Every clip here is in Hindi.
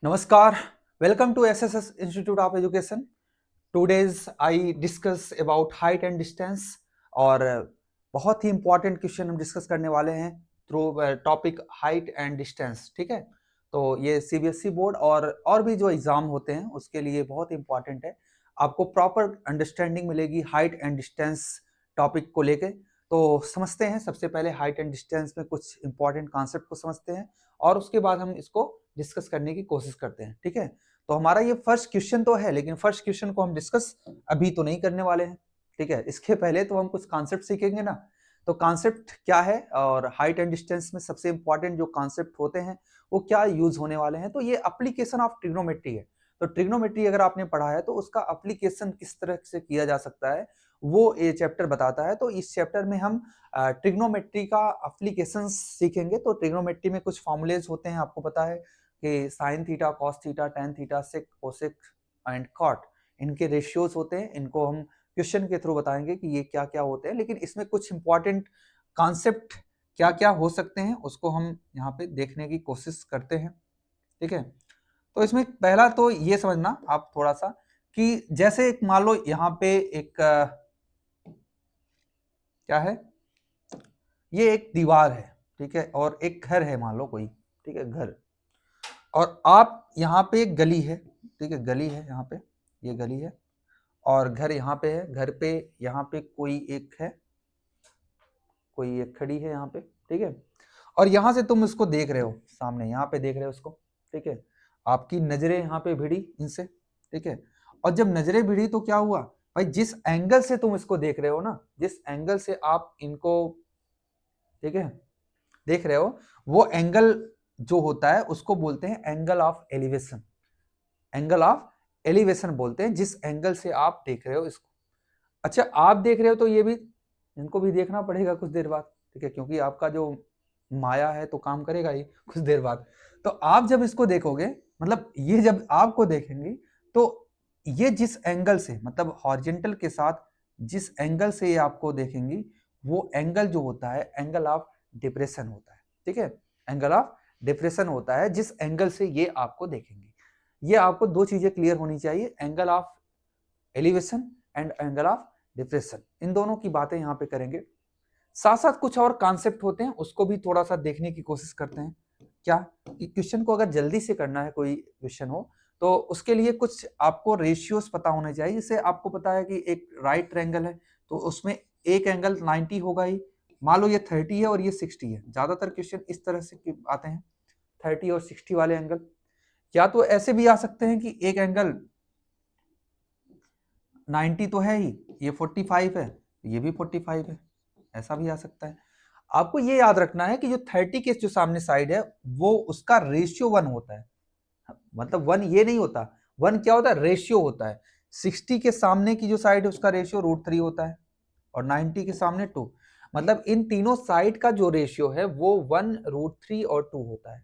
Namaskar. Welcome to SSS Institute of Education. Today's I discuss about height and distance और बहुत ही important क्वेश्चन हम डिस्कस करने वाले हैं through topic height and distance. ठीक है, तो ये सीबीएसई बोर्ड और भी जो एग्जाम होते हैं उसके लिए बहुत इंपॉर्टेंट है. आपको प्रॉपर अंडरस्टैंडिंग मिलेगी हाइट एंड डिस्टेंस टॉपिक को लेके. तो समझते हैं सबसे पहले हाइट एंड डिस्टेंस में कुछ इंपॉर्टेंट कॉन्सेप्ट को समझते हैं और उसके बाद हम इसको डिस्कस करने की कोशिश करते हैं. ठीक है, तो हमारा ये फर्स्ट क्वेश्चन तो है, लेकिन फर्स्ट क्वेश्चन को हम डिस्कस अभी तो नहीं करने वाले हैं. ठीक है, इसके पहले तो हम कुछ कॉन्सेप्ट सीखेंगे ना. तो कॉन्सेप्ट क्या है और हाइट एंड डिस्टेंस में सबसे इंपॉर्टेंट जो कॉन्सेप्ट होते हैं वो क्या यूज होने वाले हैं. तो ये एप्लीकेशन ऑफ ट्रिग्नोमेट्री है. तो ट्रिग्नोमेट्री अगर आपने पढ़ा है तो उसका एप्लीकेशन किस तरह से किया जा सकता है वो ये चैप्टर बताता है. तो इस चैप्टर में हम ट्रिग्नोमेट्री का एप्लीकेशन सीखेंगे. तो ट्रिग्नोमेट्री में कुछ फॉर्मूलेज होते हैं, आपको पता है कि sine theta, cos theta, tan theta, sec, cosec and cot, इनके रेशियोज होते हैं. इनको हम क्वेश्चन के थ्रू बताएंगे कि ये क्या क्या होते हैं, लेकिन इसमें कुछ इंपॉर्टेंट कॉन्सेप्ट क्या क्या हो सकते हैं उसको हम यहाँ पे देखने की कोशिश करते हैं. ठीक है, तो इसमें पहला तो ये समझना आप थोड़ा सा कि जैसे एक मान लो यहाँ पे एक क्या है, ये एक दीवार है. ठीक है, और एक घर है मान लो कोई. ठीक है, घर, और आप यहाँ पे एक गली है. ठीक है, गली है यहाँ पे, ये गली है और घर यहाँ पे है. घर पे यहाँ पे कोई एक है, कोई एक खड़ी है यहाँ पे. ठीक है, और यहाँ से तुम इसको देख रहे हो सामने, यहाँ पे देख रहे हो इसको. ठीक है, आपकी नजरें यहाँ पे भिड़ी इनसे. ठीक है, और जब नजरें भिड़ी तो क्या हुआ भाई, जिस एंगल से तुम इसको देख रहे हो ना, जिस एंगल से आप इनको, ठीक है, देख रहे हो, वो एंगल जो होता है उसको बोलते हैं angle of elevation. Angle of elevation बोलते हैं जिस एंगल से आप देख रहे हो इसको. अच्छा, आप देख रहे हो तो ये भी, इनको भी देखना पड़ेगा कुछ देर बाद. ठीक है, क्योंकि आपका जो माया है तो काम करेगा ही कुछ देर बाद. तो आप जब इसको देखोगे, मतलब ये जब आपको देखेंगे तो ये जिस एंगल से, मतलब हॉरिजॉन्टल के साथ जिस एंगल से ये आपको देखेंगी, वो एंगल जो होता है एंगल ऑफ डिप्रेशन होता है. ठीक है, एंगल ऑफ डिप्रेशन होता है जिस एंगल से ये आपको देखेंगे. ये आपको दो चीजें क्लियर होनी चाहिए, angle of elevation and angle of depression. इन दोनों की बातें यहाँ पे करेंगे. साथ साथ कुछ और कॉन्सेप्ट होते हैं उसको भी थोड़ा सा देखने की कोशिश करते हैं. क्या कि क्वेश्चन को अगर जल्दी से करना है, कोई क्वेश्चन हो, तो उसके लिए कुछ आपको रेशियोज पता होने चाहिए. जैसे आपको पता है कि एक राइट ट्रायंगल है तो उसमें एक एंगल 90 होगा ही. मान लो ये 30 है और ये 60 है. ज्यादातर क्वेश्चन इस तरह से आते हैं, 30 और 60 वाले एंगल. या तो ऐसे भी आ सकते हैं कि एक एंगल 90 तो है ही, ये 45 है, ये भी 45 है, ऐसा भी आ सकता है. आपको ये याद रखना है कि जो 30 के जो सामने साइड है वो उसका रेशियो 1 होता है. मतलब 1 ये नहीं होता, 1 क्या होता है, रेशियो होता है. 60 के सामने की जो साइड है उसका रेशियो √3 होता है और 90 के सामने 2. मतलब इन तीनों साइड का जो रेशियो है वो 1, √3 और 2 होता है.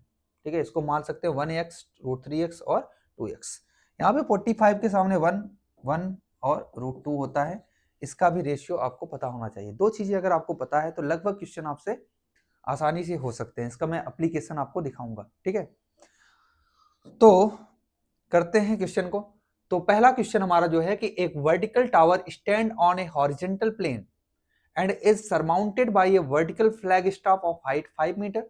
ठीक है, इसको मान सकते हैं 1x, √3x और 2x. यहाँ पे 45 के सामने 1, 1 और √2 होता है. इसका भी रेशियो आपको पता होना चाहिए. दो चीजें अगर आपको पता है तो लगभग क्वेश्चन आपसे आसानी से हो सकते हैं. इसका मैं एप्लीकेशन आपको दिखाऊंगा. ठीक है, तो करते हैं क्वेश्चन को. तो पहला क्वेश्चन हमारा जो है कि एक vertical tower stand on a horizontal plane and is surmounted by a vertical flagstaff of height 5 meter.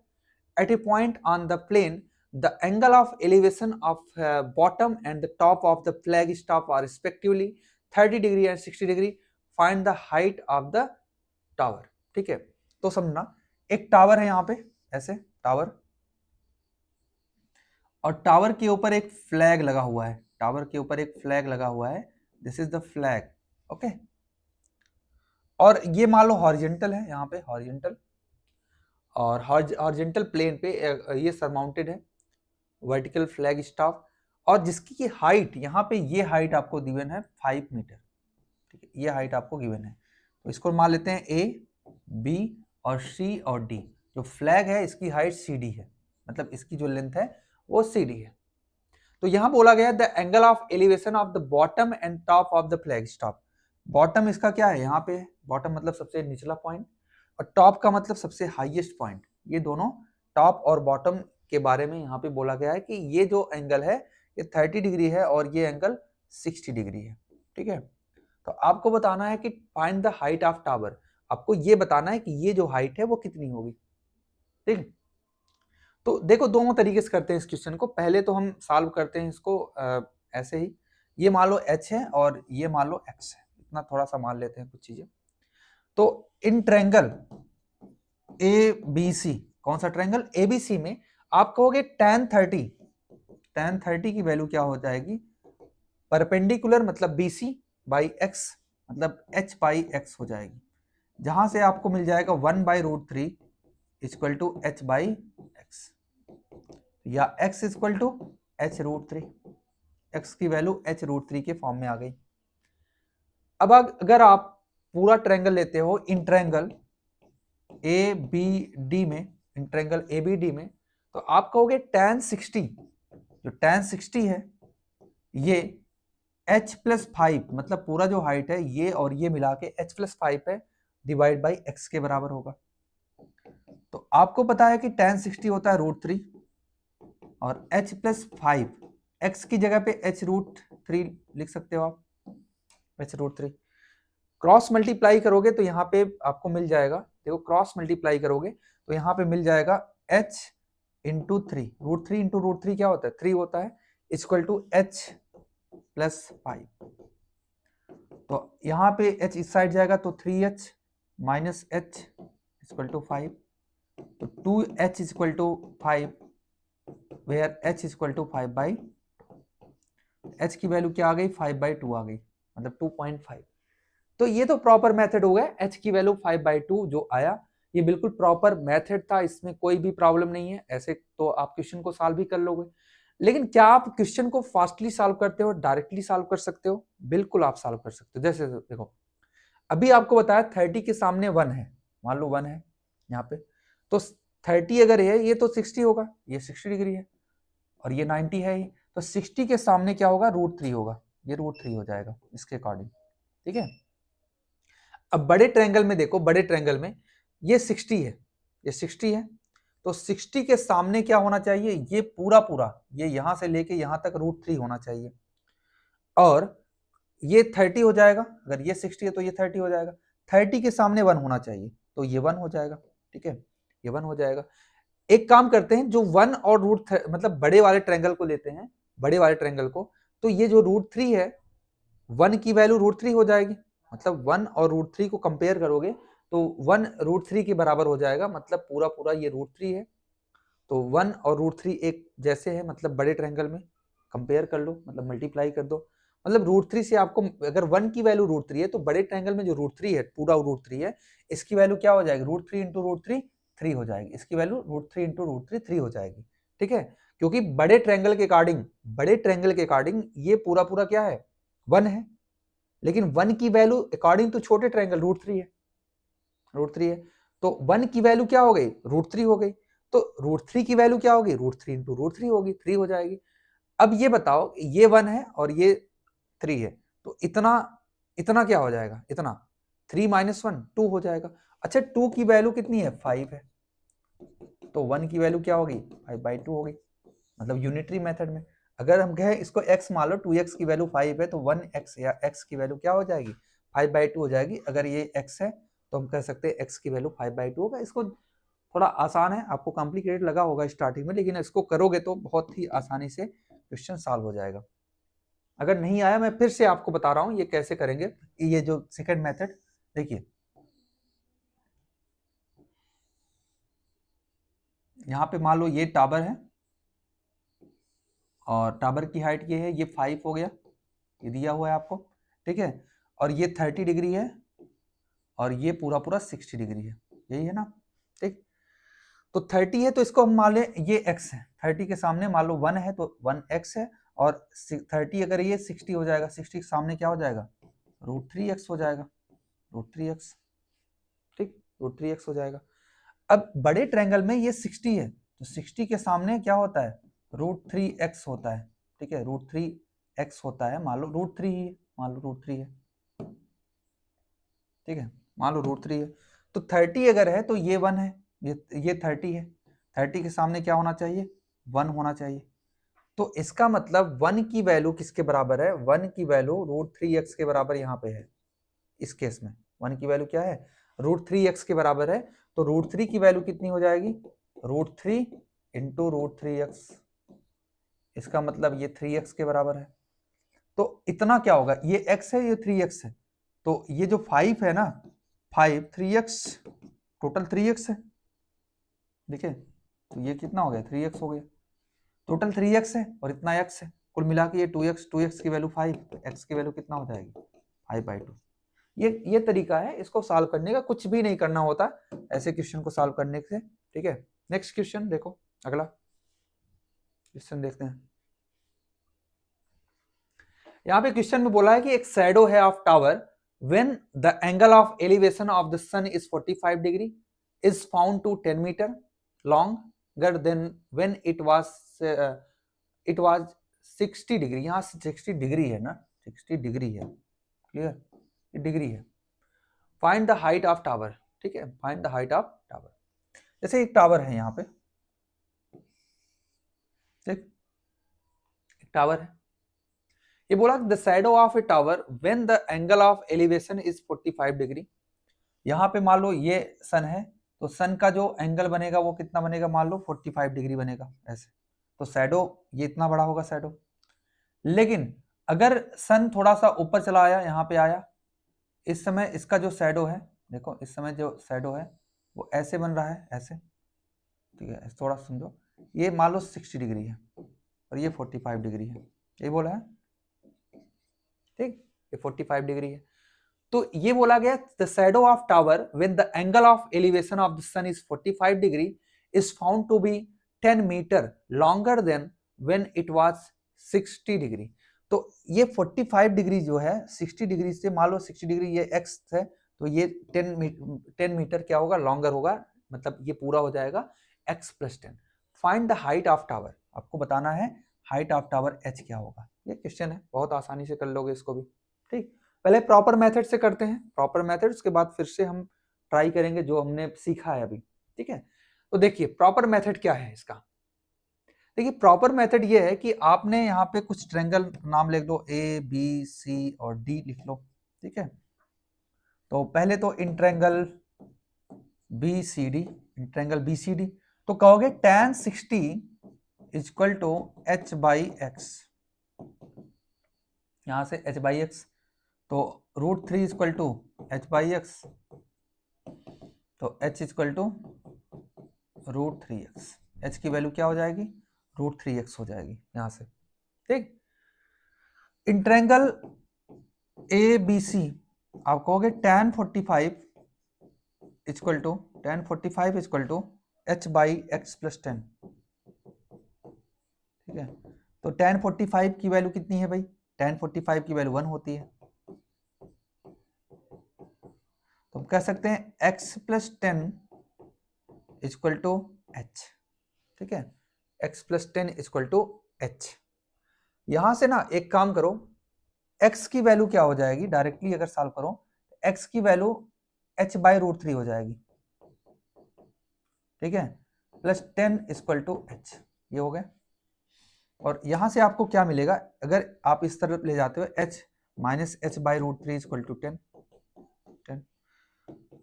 At a point on the plane, the angle of elevation of bottom and the top of the flagstaff are respectively 30 degree and 60 degree. Find the height of the tower. ठीक है, तो समझना, एक टावर है यहाँ पे, ऐसे टावर, और टावर के ऊपर एक फ्लैग लगा हुआ है. टावर के ऊपर एक फ्लैग लगा हुआ है, this is the flag. Okay, और ये मान लो हॉरिजॉन्टल है, यहाँ पे हॉरिजॉन्टल, और हॉरिजॉन्टल प्लेन पे ये सरमाउंटेड है वर्टिकल फ्लैग स्टाफ, और जिसकी की हाइट यहाँ पे, ये हाइट आपको गिवन है 5 मीटर. ठीक है, ये हाइट आपको गिवन है. तो इसको मान लेते हैं ए, बी और सी और डी. जो फ्लैग है इसकी हाइट सी डी है, मतलब इसकी जो लेंथ है वो सी डी है. तो यहां बोला गया the angle of elevation of the bottom and top of the flag stop. Bottom इसका क्या है, यहाँ पे बॉटम मतलब सबसे निचला पॉइंट, और टॉप का मतलब सबसे हाईएस्ट पॉइंट. ये दोनों टॉप और बॉटम के बारे में यहाँ पे बोला गया है कि ये जो एंगल है ये 30 डिग्री है और ये एंगल 60 डिग्री है। ठीक है, तो आपको बताना है कि find the height of tower. आपको ये बताना है कि ये जो हाइट है वो कितनी होगी। ठीक है, तो देखो दोनों तरीके से करते हैं इस क्वेश्चन को। पहले तो हम सॉल्व करते हैं इसको ऐसे ही, ये मान लो h है और ये मान लो x है, इतना थोड़ा सा मान लेते हैं कुछ चीजें। तो इन ट्रायंगल ABC, कौन सा ट्रायंगल ABC में आप कहोगे tan 30 की वैल्यू क्या हो जाएगी, परपेंडिकुलर मतलब BC बाई x मतलब h बाई x हो जाएगी, जहां से आपको मिल जाएगा 1/√3 equal to h by X, या x equal to h√3, x की वैल्यू h√3 के फॉर्म में आ गई। अब अगर आप पूरा ट्रायंगल लेते हो इन ट्रायंगल ABD में, इन ट्रायंगल ABD में, तो आप कहोगे tan 60, जो tan 60 है ये h प्लस 5 मतलब पूरा जो हाइट है ये और ये मिला के h प्लस 5 है डिवाइड बाई x के बराबर होगा। तो आपको पता है कि tan 60 होता है √3 और h प्लस 5, x की जगह पे h√3 लिख सकते हो आप, h√3 क्रॉस मल्टीप्लाई करोगे तो यहाँ पे आपको मिल जाएगा, देखो क्रॉस मल्टीप्लाई करोगे तो यहाँ पे मिल जाएगा h इंटू 3, √3 इंटू √3 क्या होता है 3 होता है, इक्वल टू h प्लस 5। तो यहाँ पे h इस साइड जाएगा तो 3h minus h equal to 5, तो 2h equal to 5 where h equal to 5/, h की वैल्यू क्या आ गई 5/2 आ गई, मतलब 2.5। तो ये तो प्रॉपर मेथड हो गया, h की वैल्यू 5/2 जो आया ये बिल्कुल प्रॉपर मेथड था, इसमें कोई भी प्रॉब्लम नहीं है। ऐसे तो आप क्वेश्चन को सॉल्व भी कर लोगे, लेकिन क्या आप क्वेश्चन को फास्टली सॉल्व करते हो, डायरेक्टली सॉल्व कर सकते हो? बिल्कुल आप सॉल्व कर सकते हो। जैसे देखो अभी आपको बताया 30 के सामने 1 है, मान लो 1 है यहाँ पे, तो 30 अगर है ये तो 60 होगा, ये 60 डिग्री है और ये 90 है ही, तो 60 के सामने क्या होगा √3 होगा, ये √3 हो जाएगा इसके अकॉर्डिंग। ठीक है, अब बड़े ट्रायंगल में देखो, बड़े ट्रायंगल में ये 60 है, ये 60 है, तो 60 के सामने क्या होना चाहिए, ये पूरा पूरा ये यहां से लेके यहां तक √3 होना चाहिए, और ये 30 हो जाएगा, अगर ये 60 है तो ये 30 हो जाएगा, 30 के सामने 1 होना चाहिए तो ये 1 हो जाएगा। ठीक है, ये 1 हो जाएगा। एक काम करते हैं, जो 1 और मतलब बड़े वाले ट्रायंगल को लेते हैं, बड़े वाले ट्रायंगल को, तो ये जो √3 है 1 की वैल्यू √3 हो जाएगी, मतलब 1 और √3 को कंपेयर करोगे तो 1 √3 के बराबर हो जाएगा, मतलब पूरा पूरा ये √3 है, तो 1 और √3 एक जैसे है, मतलब बड़े ट्रायंगल में कंपेयर कर लो, मतलब मल्टीप्लाई कर दो, मतलब √3 से आपको अगर 1 की वैल्यू √3 है तो बड़े ट्रायंगल में जो √3 है पूरा √3 है, इसकी वैल्यू क्या हो जाएगी √3 इंटू √3 3 हो जाएगी, इसकी वैल्यू √3 इंटू √3 3 हो जाएगी। ठीक है, क्योंकि बड़े ट्रायंगल के अकॉर्डिंग, बड़े ट्रायंगल के अकॉर्डिंग ये पूरा पूरा क्या है 1 है, लेकिन 1 की वैल्यू अकॉर्डिंग टू छोटे ट्रायंगल √3 है, √3 है, तो 1 की वैल्यू क्या हो गई √3 हो गई, तो √3 की वैल्यू क्या होगी √3 इंटू √3 होगी, 3 हो जाएगी। अब ये बताओ ये 1 है और ये 3 है, तो इतना इतना क्या हो जाएगा, इतना 3 माइनस 1 2 हो जाएगा। अच्छा 2 की वैल्यू कितनी है 5 है, तो 1 की वैल्यू क्या होगी 5/2 होगी, मतलब यूनिटरी मेथड में अगर हम कहें इसको x मान लो, 2x की वैल्यू 5 है तो 1x या x की वैल्यू क्या हो जाएगी 5/2 हो जाएगी। अगर ये x है तो हम कह सकते हैं x की वैल्यू 5/2 होगा। इसको थोड़ा आसान है, आपको कॉम्प्लिकेटेड लगा होगा स्टार्टिंग में, लेकिन इसको करोगे तो बहुत ही आसानी से क्वेश्चन सॉल्व हो जाएगा। अगर नहीं आया मैं फिर से आपको बता रहा हूं ये कैसे करेंगे, ये जो सेकंड मेथड देखिए, यहाँ पे मान लो ये टावर है और टावर की हाइट ये है, ये 5 हो गया, ये दिया हुआ है आपको। ठीक है, और ये 30 डिग्री है और ये पूरा पूरा 60 डिग्री है, यही है ना। ठीक, तो 30 है तो इसको हम मान लें ये x है, 30 के सामने मान लो 1 है तो 1x है, और 30 अगर ये 60 हो जाएगा, 60 के सामने क्या हो जाएगा √3x हो जाएगा, √3x। ठीक, √3x हो जाएगा। अब बड़े ट्रायंगल में ये 60 है तो 60 के सामने क्या होता है √3x होता है। ठीक है, √3x होता है, मान लो √3 ही है, मान लो √3 है। ठीक है, मान लो √3 है, तो 30 अगर है तो ये 1 है, ये 30 है, 30 के सामने क्या होना चाहिए 1 होना चाहिए। तो इसका मतलब 1 की वैल्यू किसके बराबर है? 1 की वैल्यू √3x के बराबर यहाँ पे है। इस केस में 1 की वैल्यू क्या है? √3x के बराबर है। तो √3 की वैल्यू कितनी हो जाएगी? √3 इंटू √3x। इसका मतलब ये 3x के बराबर है। तो इतना क्या होगा? ये x है, ये 3x है। तो ये जो 5 है ना, 5 3x, टोटल 3x है। ठीक है, तो ये कितना हो गया? 3x हो गया। टोटल 3x है और इतना x है, कुल मिला के ये 2x की वैल्यू 5, तो x की वैल्यू कितना हो जाएगी? 5/2। ये तरीका है इसको सॉल्व करने का, कुछ भी नहीं करना होता ऐसे क्वेश्चन को सॉल्व करने से। ठीक है, नेक्स्ट क्वेश्चन देखो, अगला क्वेश्चन देखते हैं। यहाँ पे क्वेश्चन में बोला है कि एक शैडो है of tower when the angle of elevation of the sun is 45 degree is found to 10 metre longer than when it was 60 degree. यहाँ 60 डिग्री है ना, 60 डिग्री है, क्लियर, ये डिग्री है। Find the height of tower. ठीक है, find the height of tower. जैसे एक टावर है यहाँ पे, ठीक, एक टावर है। ये बोला the shadow of A tower when the angle of elevation is 45 degree. यहाँ पे मान लो ये सन है, तो सन का जो एंगल बनेगा वो कितना बनेगा? मान लो 45 डिग्री बनेगा ऐसे। तो शैडो ये इतना बड़ा होगा शैडो। लेकिन अगर सन थोड़ा सा ऊपर चला आया, यहाँ पे आया, इस समय इसका जो शैडो है, देखो इस समय जो शैडो है वो ऐसे बन रहा है, ऐसे। ठीक है, थोड़ा समझो, ये मान लो 60 डिग्री है और ये 45 डिग्री है, ये बोला है। ठीक, ये 45 डिग्री है। तो ये बोला गया the shadow of tower when the angle of elevation of the sun is 45 degree is found to be 10 metre longer than when it was 60 degree. तो ये 45 डिग्री जो है 60 डिग्री से, मान लो 60 डिग्री ये x है, तो ये 10 मीटर क्या होगा? लॉन्गर होगा, मतलब ये पूरा हो जाएगा x + 10। Find the height of tower. आपको बताना है हाइट ऑफ टावर h क्या होगा। ये क्वेश्चन है, बहुत आसानी से कर लोगे इसको भी। ठीक, पहले प्रॉपर मेथड से करते हैं, प्रॉपर मेथड, उसके बाद फिर से हम ट्राई करेंगे जो हमने सीखा है अभी। ठीक है, तो देखिए प्रॉपर मेथड क्या है इसका। देखिए प्रॉपर मेथड ये है कि आपने यहाँ पे कुछ ट्रायंगल नाम लिख दो, ए बी सी और डी लिख लो। ठीक है, तो पहले तो in triangle B C D, in triangle B C D, तो कहोगे tan 60 इक्वल टू h/x। यहां से h/x, तो √3 इक्वल टू h/x, तो h equal to √3x। h की वैल्यू क्या हो जाएगी? √3x हो जाएगी यहां से। ठीक, in triangle A B C आप कहोगे tan 45 इक्वल टू h/x + 10। ठीक है, तो tan 45 की वैल्यू कितनी है भाई? tan 45 की वैल्यू 1 होती है, तो हम कह सकते हैं x + 10 इक्वल टू h। ठीक है, x + 10 इक्वल टू h। यहां से ना एक काम करो, x की वैल्यू क्या हो जाएगी? डायरेक्टली अगर सॉल्व करो, x की वैल्यू h/√3 हो जाएगी। ठीक है, +10 इक्वल टू h, ये हो गया। और यहां से आपको क्या मिलेगा? अगर आप इस तरफ ले जाते हो h - h/√3 इक्वल टू 10,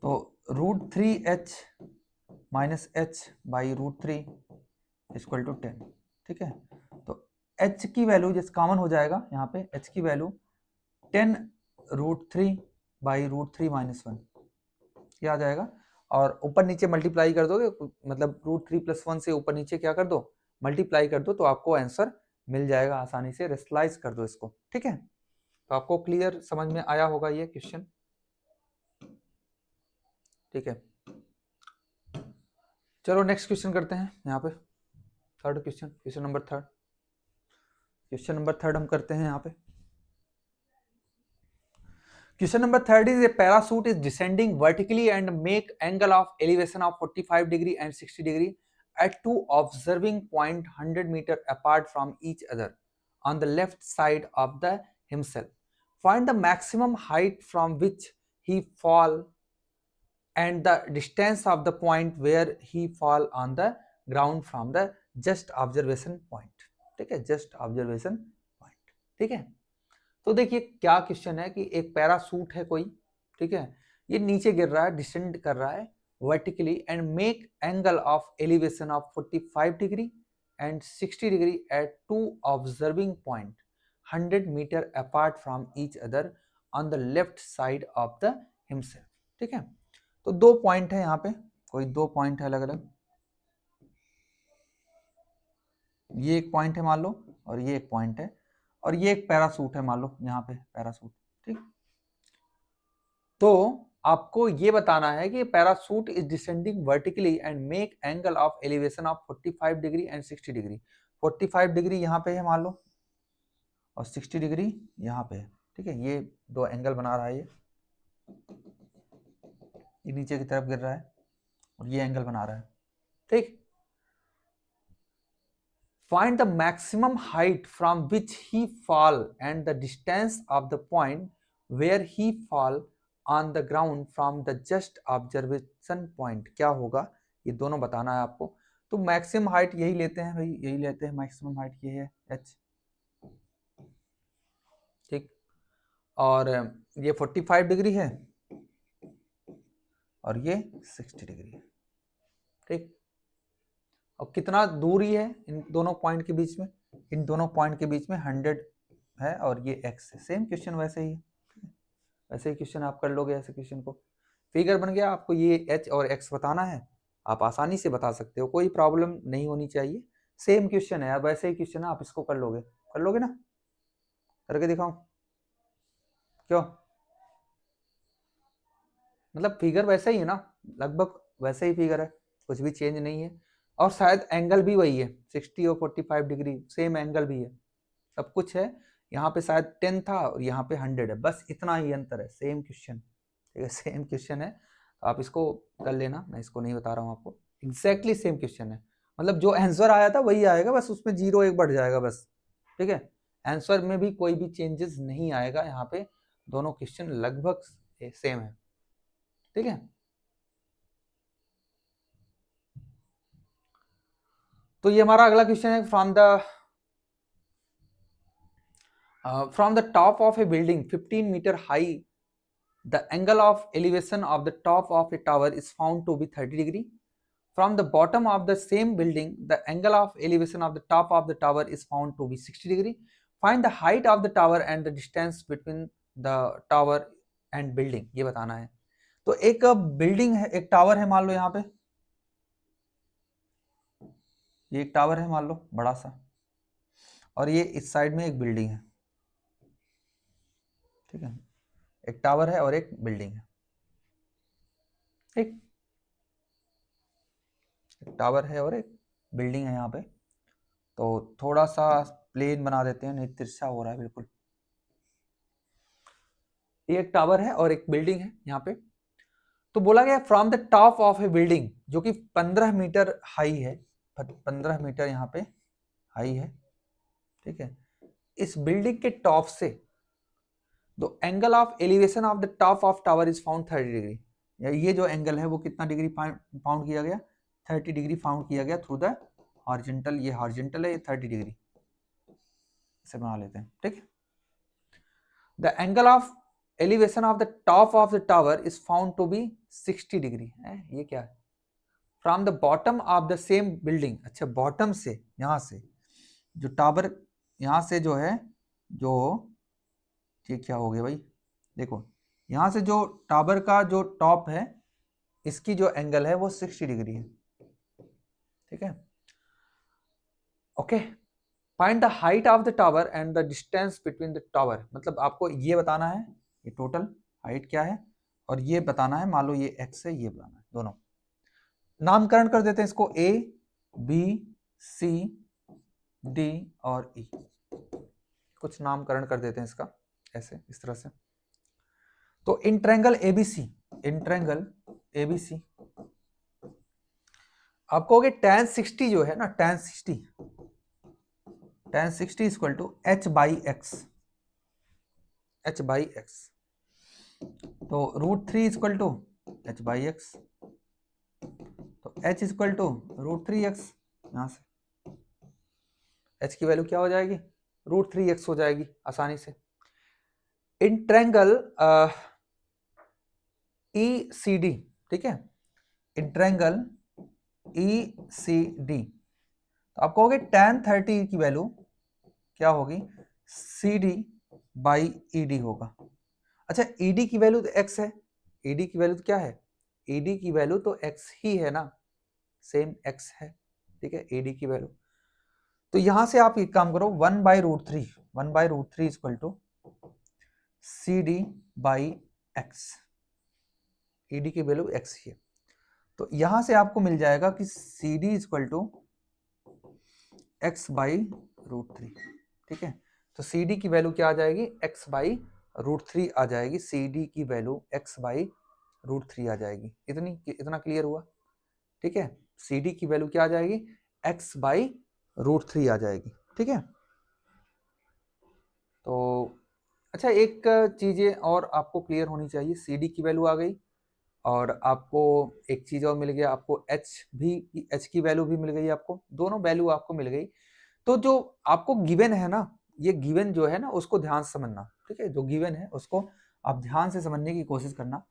तो √3h - h/√3 इक्वल टू 10। ठीक है, तो h की वैल्यू जैसे कॉमन हो जाएगा, यहाँ पे h की वैल्यू 10 √3/√3 - 1 ये आ जाएगा। और ऊपर नीचे मल्टीप्लाई कर दोगे, मतलब √3 + 1 से ऊपर नीचे क्या कर दो? मल्टीप्लाई कर दो, तो आपको आंसर मिल जाएगा आसानी से। रेशनलाइज कर दो इसको। ठीक है, तो आपको क्लियर समझ में आया होगा ये क्वेश्चन। ठीक है, चलो नेक्स्ट क्वेश्चन करते हैं। यहाँ पे third question, question number third हम करते हैं यहाँ पे। Question number 3 is a parachute is descending vertically and make angle of elevation of 45 degree and 60 degree at two observing point 100 meter apart from each other on the left side of the himself. Find the maximum height from which he fall and the distance of the point where he fall on the ground from the just observation point, ठीक है, जस्ट ऑब्जर्वेशन पॉइंट, ठीक है। तो देखिए क्या क्वेश्चन है कि एक पैरासूट है कोई, ठीक है, ये नीचे गिर रहा है, डिसेंड कर रहा है vertically and make angle of elevation of 45 degree and 60 degree at two observing point 100 metre apart from each other on the left side of the himself, ठीक है। तो दो पॉइंट है यहाँ पे, कोई दो पॉइंट है अलग अलग, ये एक पॉइंट है मान लो और ये एक पॉइंट है, और ये एक पैरासूट है मान लो, यहाँ पे पैरासूट, ठीक। तो आपको ये बताना है कि parachute is descending vertically and make angle of elevation of 45 degree and 60 degree. 45 degree यहाँ पे है मान लो और 60 डिग्री यहाँ पे है, ठीक है। ये दो एंगल बना रहा है, ये नीचे की तरफ गिर रहा है और ये एंगल बना रहा है, ठीक। Find the maximum height from which he fall and the distance of the point where he fall on the ground from the just observation point। क्या होगा ये दोनों बताना है आपको। तो मैक्सिमम हाइट यही लेते हैं भाई, यही लेते हैं, मैक्सिमम हाइट ये है h, ठीक। और ये 45 डिग्री है और ये 60 डिग्री है, ठीक। अब कितना दूरी है इन दोनों पॉइंट के बीच में, इन दोनों पॉइंट के बीच में 100 है और ये x है। सेम क्वेश्चन वैसे ही है, वैसे ही क्वेश्चन आप कर लोगे, ऐसे क्वेश्चन को फिगर बन गया, आपको ये h और x बताना है, आप आसानी से बता सकते हो, कोई प्रॉब्लम नहीं होनी चाहिए। सेम क्वेश्चन है, अब वैसे ही क्वेश्चन है, आप इसको कर लोगे ना, करके दिखाऊं क्यों, मतलब फिगर वैसे ही है ना, लगभग वैसे ही फिगर है, कुछ भी चेंज नहीं है, और शायद एंगल भी वही है 60 और 45 डिग्री, सेम एंगल भी है, सब कुछ है। यहाँ पे शायद 10 था और यहाँ पे 100 है, बस इतना ही अंतर है, सेम क्वेश्चन, ठीक है, सेम क्वेश्चन है। तो आप इसको कर लेना, मैं इसको नहीं बता रहा हूँ आपको, एग्जैक्टली सेम क्वेश्चन है, मतलब जो आंसर आया था वही आएगा, बस उसमें 0 1 बढ़ जाएगा बस, ठीक है। आंसर में भी कोई भी चेंजेस नहीं आएगा, यहाँ पे दोनों क्वेश्चन लगभग सेम है, ठीक है। तो ये हमारा अगला क्वेश्चन है, from the top of a building 15 metre high the angle of elevation of the top of a tower is found to be 30 degree. From the bottom of the same building, the angle of elevation of the top of the tower is found to be 60 degree. Find the height of the tower and the distance between the tower and building। ये बताना है। तो एक बिल्डिंग है, एक टावर है मान लो, यहाँ पे ये एक टावर है मान लो बड़ा सा, और ये इस साइड में एक बिल्डिंग है, ठीक है, एक टावर है और एक बिल्डिंग है, ठीक, एक टावर है और एक बिल्डिंग है यहाँ पे। तो थोड़ा सा प्लेन बना देते हैं, नहीं तिरछा हो रहा है बिल्कुल। ये एक टावर है और एक बिल्डिंग है यहाँ पे। तो बोला गया from the top of a building, जो कि 15 मीटर हाई है, 15 मीटर यहाँ पे हाई है, ठीक है। इस बिल्डिंग के टॉप से the angle of elevation of the top of tower is found 30 degree. ये जो एंगल है वो कितना डिग्री फाउंड किया गया, 30 डिग्री फाउंड किया गया थ्रू द हॉरिजॉन्टल, ये हॉरिजॉन्टल है, ये 30 डिग्री से बना लेते हैं, ठीक है। The angle of elevation of the top of the tower is found to be 60 degree है। ये क्या है, from the bottom of the same building, अच्छा बॉटम से, यहां से जो टावर, यहां से जो है, जो ये क्या हो गया भाई, देखो यहां से जो टावर का जो टॉप है, इसकी जो एंगल है वो 60 डिग्री है, ठीक है, okay. Find the height of the tower and the distance between the tower, मतलब आपको ये बताना है ये टोटल हाइट क्या है, और ये बताना है, मान लो ये x है, ये बताना है, दोनों नामकरण कर देते हैं इसको, A B C D और E, कुछ नामकरण कर देते हैं इसका ऐसे, इस तरह से। तो in triangle ABC, in triangle ABC आप कहोगे tan 60 जो है ना, tan 60 equal to h by X, h by X, तो √3 equal to h by X, तो h इक्वल टू √3x, यहाँ से h की वैल्यू क्या हो जाएगी, √3x हो जाएगी आसानी से। इन ट्रायंगल ECD, ठीक है, इन ट्रायंगल ECD तो आप कहोगे tan 30 की वैल्यू क्या होगी, CD बाई ED होगा। अच्छा ED की वैल्यू तो x है, ED की वैल्यू तो क्या है, ED की वैल्यू तो x ही है ना, सेम x है, ठीक है, ED की वैल्यू। तो यहां से आप एक काम करो 1/√3, 1/√3 equal to CD by x, ED की वैल्यू x ही है। तो यहां से आपको मिल जाएगा कि CD इक्वल टू x/√3, ठीक है। तो CD की वैल्यू क्या आ जाएगी, x/√3 आ जाएगी, CD की वैल्यू x/√3 आ जाएगी। इतना क्लियर हुआ, ठीक है। CD की वैल्यू क्या आ जाएगी, x/√3 आ जाएगी, ठीक है। तो अच्छा एक चीजें और आपको क्लियर होनी चाहिए, CD की वैल्यू आ गई और आपको एक चीज और मिल गया, आपको h की वैल्यू भी मिल गई, आपको दोनों वैल्यू आपको मिल गई। तो जो आपको गिवन है ना, ये गिवन जो है ना उसको ध्यान से समझना, ठीक है, जो गिवन है उसको आप ध्यान से समझने की कोशिश करना।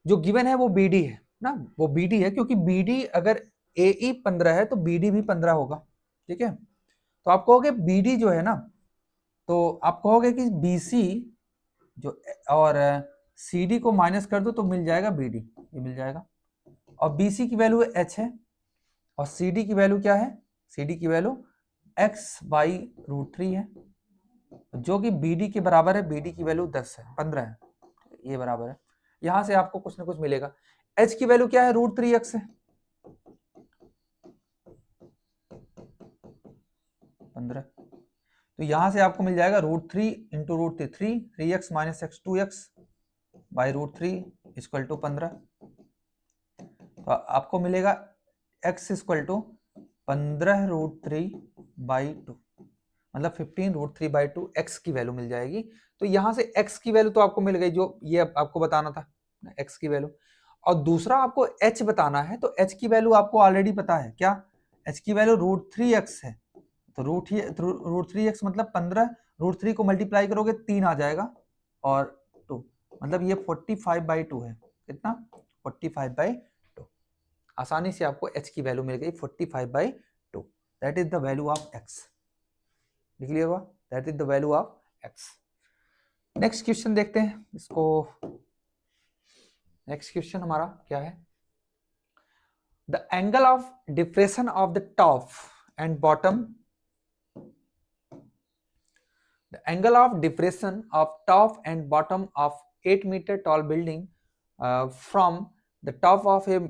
जो गिवन है वो BD है ना, वो BD है, क्योंकि BD अगर AE 15 है तो BD भी 15 होगा, ठीक है। तो आप कहोगे BD जो है ना, तो आप कहोगे कि BC जो और CD को माइनस कर दो तो मिल जाएगा BD, ये मिल जाएगा। और BC की वैल्यू h है और CD की वैल्यू क्या है, CD की वैल्यू x/√3 है, जो कि BD के बराबर है। BD की वैल्यू 10 है, 15 है, ये बराबर है। यहां से आपको कुछ ना कुछ मिलेगा। h की वैल्यू क्या है, √3x है, 15। तो यहां से आपको मिल जाएगा √3 into √3, 3x minus x 2x by √3 equal to 15। तो आपको मिलेगा x इक्वल टू 15√3/2, मतलब 15√3/2 x की वैल्यू मिल जाएगी। तो यहां से x की वैल्यू तो आपको मिल गई, जो ये आपको बताना था x की वैल्यू। और दूसरा आपको h बताना है, तो h की वैल्यू आपको ऑलरेडी पता है, क्या, h की वैल्यू √3x है। तो √3x मतलब 15, √3 को मल्टीप्लाई करोगे 3 आ जाएगा और 2, मतलब ये 45/2 है। कितना, 45/2। आसानी से आपको h की वैल्यू मिल गई 45/2। That is the value of x। लिख लिया हुआ, that is the value of x। Next question देखते हैं इसको। नेक्स्ट क्वेश्चन हमारा क्या है, the angle of depression of the top and bottom, the angle of depression of top and bottom of 8-meter tall building from the top of a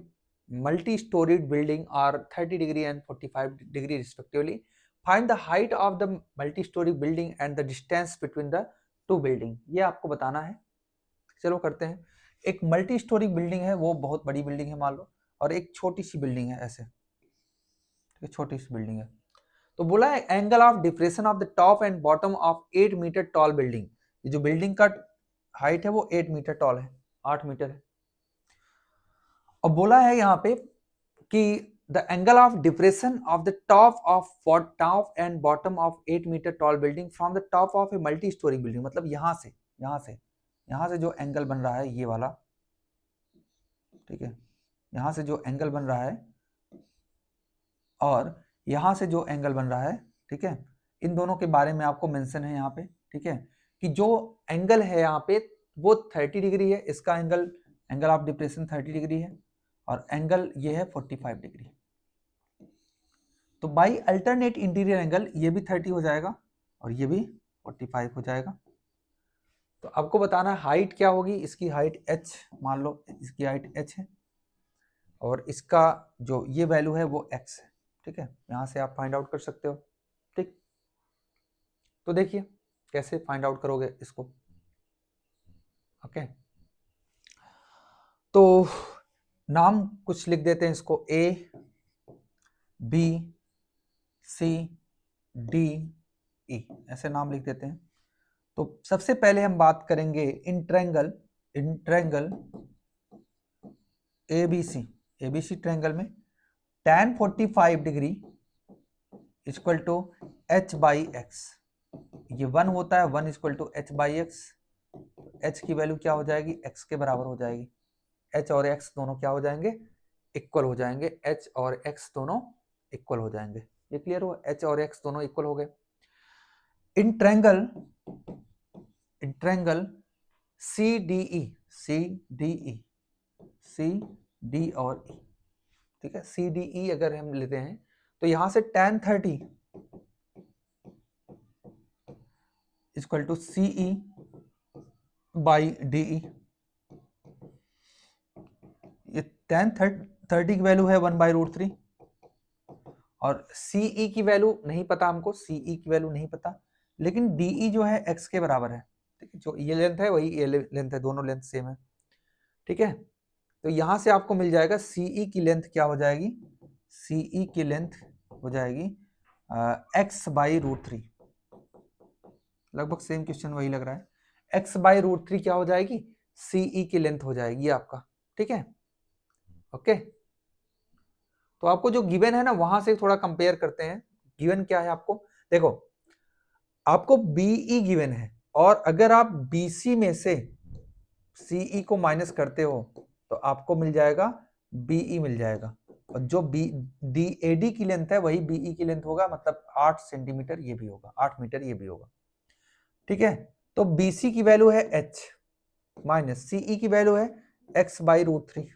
multi-storied building are 30 degree and 45 degree respectively. Find the height of the multi-story building and the distance between the two building। ये आपको बताना है। चलो करते हैं। एक मल्टी स्टोरी बिल्डिंग है, वो बहुत बड़ी बिल्डिंग है मान लो, और एक छोटी सी बिल्डिंग है ऐसे, छोटी सी बिल्डिंग है। तो बोला है angle of depression of the top and bottom of 8 metre tall building. ये जो बिल्डिंग का हाइट है वो 8 मीटर टॉल है, 8 मीटर है। और बोला है यहाँ पे कि the angle of depression of the top and bottom of 8 metre tall building from the top of a multi storey building, मतलब यहाँ से जो एंगल बन रहा है ये वाला, ठीक है, यहाँ से जो एंगल बन रहा है और यहां से जो एंगल बन रहा है, ठीक है, इन दोनों के बारे में आपको मेंशन है यहाँ पे, ठीक है, कि जो एंगल है यहाँ पे वो 30 डिग्री है, इसका एंगल ऑफ डिप्रेशन 30 डिग्री है और एंगल ये है 45 डिग्री। तो बाई अल्टरनेट इंटीरियर एंगल ये भी 30 हो जाएगा और ये भी 45 हो जाएगा। तो आपको बताना है हाइट क्या होगी, इसकी हाइट h, मान लो इसकी हाइट h है और इसका जो ये वैल्यू है वो x है, ठीक है, यहां से आप फाइंड आउट कर सकते हो, ठीक। तो देखिए कैसे फाइंड आउट करोगे इसको, ओके। तो नाम कुछ लिख देते हैं इसको, A B C D E, ऐसे नाम लिख देते हैं। तो सबसे पहले हम बात करेंगे इन ट्रायंगल ABC ट्रायंगल में tan 45 degree equal to H by X, ये 1 होता है, 1 equal to H by X, H की वैल्यू क्या हो जाएगी, एक्स के बराबर हो जाएगी, एच और एक्स दोनों क्या हो जाएंगे, इक्वल हो जाएंगे, एच और एक्स दोनों इक्वल हो जाएंगे। ये क्लियर हो, एच और एक्स दोनों इक्वल हो गए। In triangle C D E, C D E, C D और ई, ठीक है, सी डी ई अगर हम लेते हैं तो यहां से tan 30 equal to C E by D E, ये tan 30 की वैल्यू है 1/√3 और सीई की वैल्यू नहीं पता हमको, सीई की वैल्यू नहीं पता, लेकिन डीई जो है एक्स के बराबर है, ठीक है, जो ये लेंथ है वही ये लेंथ है, दोनों लेंथ सेम है, ठीक है। तो यहां से आपको मिल जाएगा सीई की लेंथ क्या हो जाएगी, सीई की लेंथ हो जाएगी x/√3, लगभग सेम क्वेश्चन वही लग रहा है, x/√3 क्या हो जाएगी, सीई की लेंथ हो जाएगी आपका, ठीक है, ओके। तो आपको जो गिवन है ना वहां से थोड़ा कंपेयर करते हैं, गिवन क्या है आपको, देखो आपको बीई गिवन है और अगर आप बीसी में से सीई को माइनस करते हो तो आपको मिल जाएगा बीई मिल जाएगा, और जो बी डी एडी की लेंथ है वही बीई की लेंथ होगा, मतलब 8 सेंटीमीटर ये भी होगा, 8 मीटर ये भी होगा, ठीक है। तो बीसी की वैल्यू है एच माइनस सीई की वैल्यू है x/√3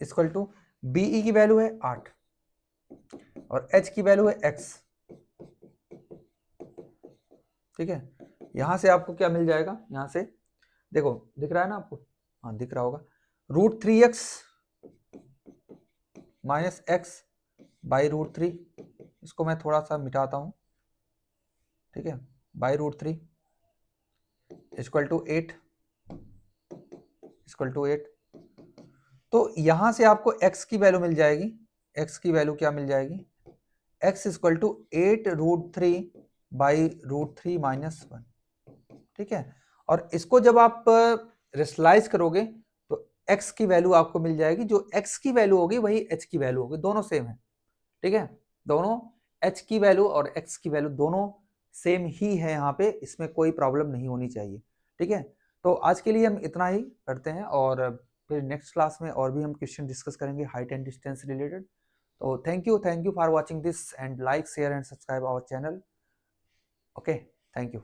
इक्वल टू बीई की वैल्यू है 8 और h की वैल्यू है x, ठीक है। यहां से आपको क्या मिल जाएगा, यहां से देखो दिख रहा है ना आपको, हाँ दिख रहा होगा, √3x माइनस x/√3, इसको मैं थोड़ा सा मिटाता हूं, ठीक है, /√3 इक्वल टू 8 इक्वल टू 8। तो यहां से आपको x की वैल्यू मिल जाएगी, x की वैल्यू क्या मिल जाएगी, x इक्वल टू 8√3/√3 माइनस 1, ठीक है। और इसको जब आप रेशनलाइज करोगे तो x की वैल्यू आपको मिल जाएगी, जो x की वैल्यू होगी वही h की वैल्यू होगी, दोनों सेम है, ठीक है, दोनों h की वैल्यू और x की वैल्यू दोनों सेम ही है, यहाँ पे इसमें कोई प्रॉब्लम नहीं होनी चाहिए, ठीक है। तो आज के लिए हम इतना ही करते हैं और फिर नेक्स्ट क्लास में और भी हम क्वेश्चन डिस्कस करेंगे हाइट एंड डिस्टेंस रिलेटेड। तो thank you for watching this and like share and subscribe our channel, okay, thank you.